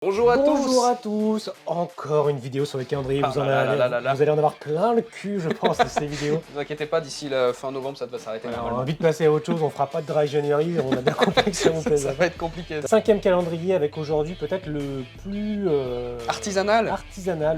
Bonjour à tous. Bonjour à tous. Encore une vidéo sur le calendrier, vous allez en avoir plein le cul je pense de ces vidéos. Ne vous inquiétez pas, d'ici la fin novembre ça va s'arrêter On normalement. va vite passer à autre chose, on fera pas de dry January, on a bien compris que ça vous plaisait. Ça va être compliqué. 5e calendrier avec aujourd'hui peut-être le plus Artisanal.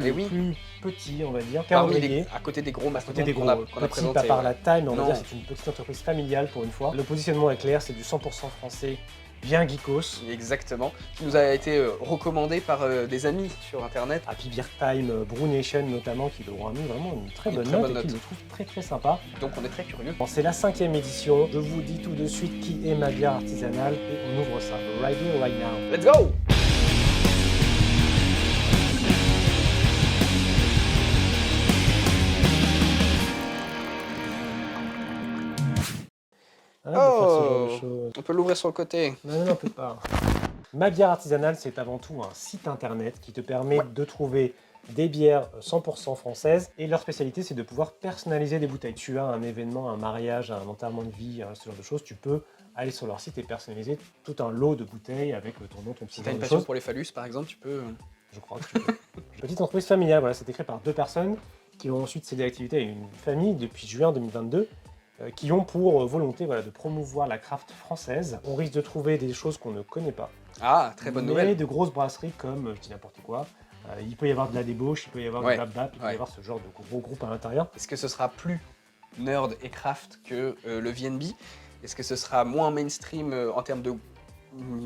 le oui. plus petit on va dire, Parmi calendrier. à côté des gros Côté mastodontes des qu'on gros, a petit présentés. pas par la taille, mais on va Non. dire que c'est une petite entreprise familiale pour une fois. Le positionnement est clair, c'est du 100% français, bien geekos. Exactement. Qui nous a été recommandé par des amis sur internet. Happy Beer Time, Brew Nation notamment, qui lui ont mis vraiment une très bonne note et qui le trouve très sympa. Donc on est très curieux. Bon, c'est la 5e édition, je vous dis tout de suite qui est ma bière artisanale et on ouvre ça, right here, right now. Let's go. Arrête de faire ce genre de choses. On peut l'ouvrir sur le côté. Non, on peut pas. Ma bière artisanale, c'est avant tout un site internet qui te permet de trouver des bières 100% françaises et leur spécialité c'est de pouvoir personnaliser des bouteilles. Tu as un événement, un mariage, un enterrement de vie, ce genre de choses, tu peux aller sur leur site et personnaliser tout un lot de bouteilles avec ton nom, ton petit Si t'as une passion pour les phallus par exemple, tu peux... Je crois que tu peux. Petite entreprise familiale, voilà, c'est créé par 2 personnes qui ont ensuite cédé l'activité à une famille depuis juin 2022 qui ont pour volonté de promouvoir la craft française. On risque de trouver des choses qu'on ne connaît pas. Ah, très bonne mais nouvelle. de grosses brasseries comme, je dis n'importe quoi, il peut y avoir de la débauche, il peut y avoir du bap-bap, il peut y avoir ce genre de gros groupes à l'intérieur. Est-ce que ce sera plus nerd et craft que le VNB? Est-ce que ce sera moins mainstream en termes de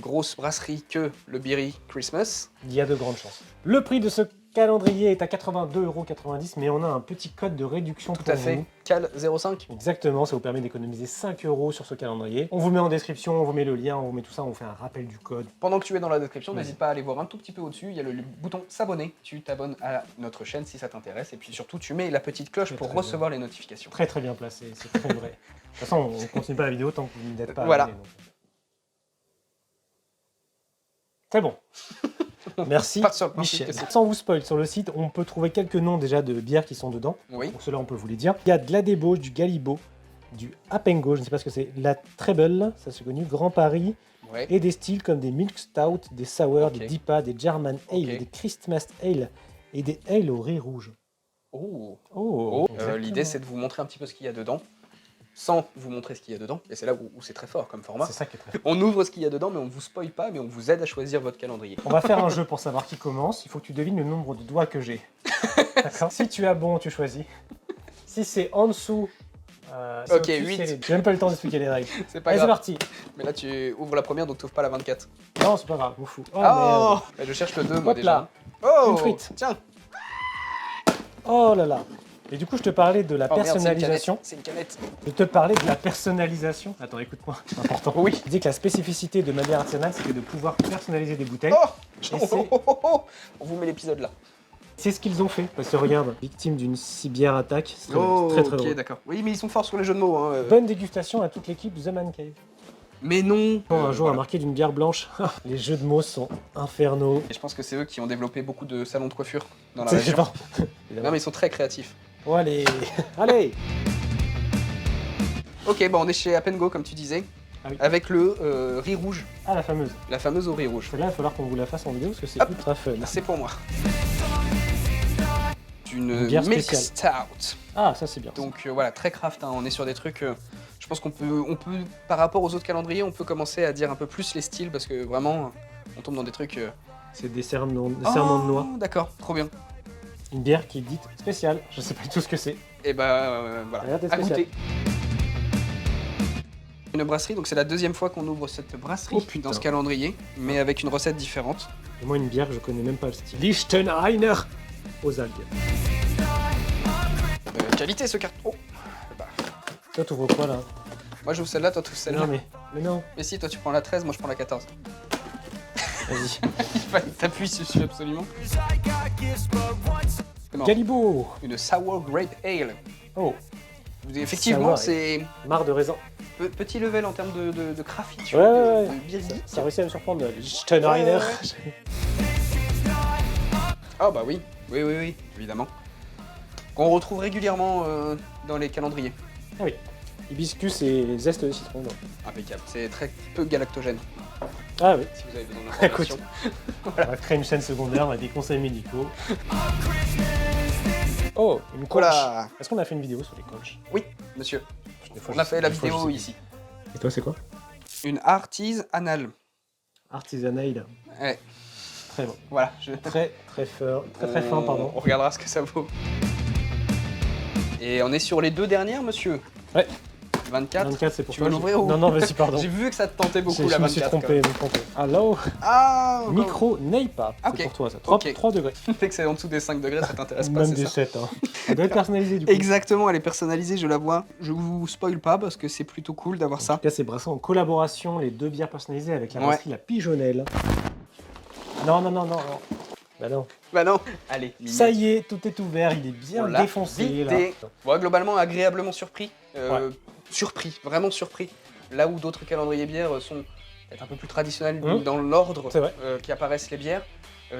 grosse brasserie que le Beery Christmas? Il y a de grandes chances. Le prix de ce calendrier est à 82,90 €, mais on a un petit code de réduction Tout à fait. Cal 05. Exactement, ça vous permet d'économiser 5 € sur ce calendrier. On vous met en description, on vous met le lien, on vous met tout ça, on vous fait un rappel du code. Pendant que tu es dans la description, n'hésite pas à aller voir un tout petit peu au-dessus, il y a le bouton s'abonner. Tu t'abonnes à notre chaîne si ça t'intéresse, et puis surtout tu mets la petite cloche pour recevoir les notifications. Très bien placé, c'est très vrai. De toute façon, on continue pas la vidéo tant que vous n'êtes pas voilà. abonné. C'est bon. Merci Michel. Sans vous spoil, sur le site, on peut trouver quelques noms déjà de bières qui sont dedans. Oui. Pour cela, on peut vous les dire. Il y a de la débauche, du Galibo, du Apengo, je ne sais pas ce que c'est, la Treble, ça c'est connu, Grand Paris, et des styles comme des Milk Stout, des Sour, des DIPA, des German Ale, des Christmas Ale et des Ale au riz rouge. L'idée c'est de vous montrer un petit peu ce qu'il y a dedans, sans vous montrer ce qu'il y a dedans, et c'est là où c'est très fort comme format. C'est ça qui est très fort. On ouvre ce qu'il y a dedans, mais on ne vous spoil pas, mais on vous aide à choisir votre calendrier. On va faire un jeu pour savoir qui commence, il faut que tu devines le nombre de doigts que j'ai. D'accord. Si tu as bon, tu choisis. Si c'est en dessous... ok, 8. J'ai même pas le temps d'expliquer les règles. C'est pas grave. C'est parti. Mais là tu ouvres la première, donc tu ouvres pas la 24. Non, c'est pas grave, m'en fous. Oh, je cherche le 2 moi hop déjà. Là. Oh, une frite. Tiens. Oh là là. Et du coup, je te parlais de la personnalisation. C'est une canette. Je te parlais de la personnalisation. Attends, écoute-moi, c'est important. Oui. Je disais que la spécificité de ma bière artisanale, c'était de pouvoir personnaliser des bouteilles. On vous met l'épisode là. C'est ce qu'ils ont fait. Parce que regarde, victime d'une cibière attaque. C'est très drôle. Ok, d'accord. Oui, mais ils sont forts sur les jeux de mots. Hein. Bonne dégustation à toute l'équipe The Man Cave. Mais non. Un jour, a marqué d'une bière blanche. Les jeux de mots sont infernaux. Et je pense que c'est eux qui ont développé beaucoup de salons de coiffure dans la région. Non, mais ils sont très créatifs. Oh, allez. Allez. Ok, bon, on est chez Apengo, comme tu disais. Ah oui. Avec le riz rouge. Ah, la fameuse. La fameuse au riz rouge. Celle-là, il va falloir qu'on vous la fasse en vidéo parce que c'est ultra fun. C'est pour moi. Une bière Milk spéciale. Stout. Ah, ça c'est bien. Donc voilà, très craft, hein. On est sur des trucs... je pense qu'on peut, par rapport aux autres calendriers, on peut commencer à dire un peu plus les styles parce que vraiment, on tombe dans des trucs... C'est des serments de noix. D'accord, trop bien. Une bière qui est dite spéciale. Je sais pas du tout ce que c'est. Et bah voilà, à goûter. Une brasserie, donc c'est la deuxième fois qu'on ouvre cette brasserie dans ce calendrier, mais avec une recette différente. Et moi, une bière, je connais même pas le style. Lichtenheiner aux algues. Qualité ce carton. Oh. Bah. Toi, t'ouvres quoi là? Moi, j'ouvre celle-là, toi, tu ouvres celle-là. Non, mais non. Mais si, toi, tu prends la 13, moi, je prends la 14. Vas-y. Il fallait que t'appuies dessus, absolument. Galibo. Une Sour Grape Ale. Oh. Effectivement, c'est... Marre de raisin. Petit level en termes de craft, tu vois, de bière geek. Ça réussit à me surprendre, Lichtenheiner. Ah bah oui, évidemment. Qu'on retrouve régulièrement dans les calendriers. Ah oui. Hibiscus et zeste de citron. Impeccable, c'est très peu galactogène. Ah oui. si vous avez besoin Écoute, d'informations. on va créer une chaîne secondaire, on a des conseils médicaux. Oh, une coach. Voilà. Est-ce qu'on a fait une vidéo sur les coachs? Oui, monsieur. Des fois, On a je fait sais- la des fois, je vidéo sais ici. plus. Et toi, c'est quoi? Une artisanale. Artisanal. Ouais, Très bon. voilà. Très fin, pardon. On regardera ce que ça vaut. Et on est sur les 2 dernières, monsieur. Ouais. 24. 24, c'est pour Tu toi. veux l'ouvrir ou... Non, non, vas-y, pardon. J'ai vu que ça te tentait beaucoup, Je la me suis 24. trompé, je me suis trompé. Hello, Ah, encore. micro Neipa. Ah, C'est ok. pour toi, ça. 3, Ok. 3 degrés. Dès que c'est en dessous des 5 degrés, ça t'intéresse pas, Même c'est des ça? 7. Hein. Elle doit être personnalisée du coup. Exactement, elle est personnalisée, je la vois. Je vous spoil pas parce que c'est plutôt cool d'avoir En ça. tout cas, c'est brassé en collaboration, les 2 bières personnalisées avec la Ouais. brasserie La Pigeonnelle. Non, non, non, non, non. Bah non. Bah non. Allez, Ça y est, tout est ouvert, il est bien On l'a défoncé là. vidé. Bon, globalement, agréablement surpris. Ouais. Surpris, vraiment surpris. Là où d'autres calendriers bières sont peut-être un peu plus traditionnels Mmh. dans l'ordre C'est vrai. qui apparaissent les bières.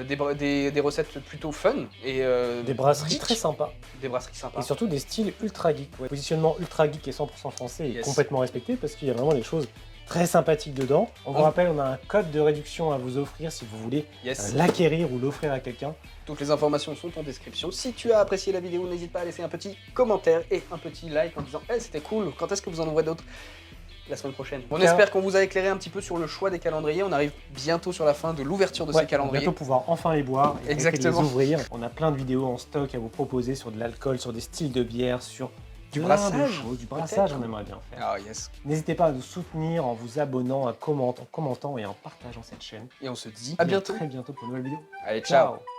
Des recettes plutôt fun et Des brasseries geek. très sympas. Des brasseries sympas. Et surtout des styles ultra geek. Ouais. Positionnement ultra geek et 100% français est Yes. complètement respecté parce qu'il y a vraiment des choses très sympathiques dedans. On vous On- rappelle, on a un code de réduction à vous offrir si vous voulez Yes. l'acquérir ou l'offrir à quelqu'un. Toutes les informations sont en description. Si tu as apprécié la vidéo, n'hésite pas à laisser un petit commentaire et un petit like en disant « Hey, c'était cool, quand est-ce que vous en ouvrez d'autres ?» La semaine prochaine. On Car- espère qu'on vous a éclairé un petit peu sur le choix des calendriers. On arrive bientôt sur la fin de l'ouverture de Ouais, ces on va calendriers. bientôt pouvoir enfin les boire et Exactement. les ouvrir. On a plein de vidéos en stock à vous proposer sur de l'alcool, sur des styles de bière, sur Du plein de brassage, choses. Du brassage, peut-être. on aimerait bien faire. Ah yes. N'hésitez pas à nous soutenir en vous abonnant, en commentant et en partageant cette chaîne. Et on se dit Et à bientôt. très bientôt pour une nouvelle vidéo. Allez, ciao. Ciao.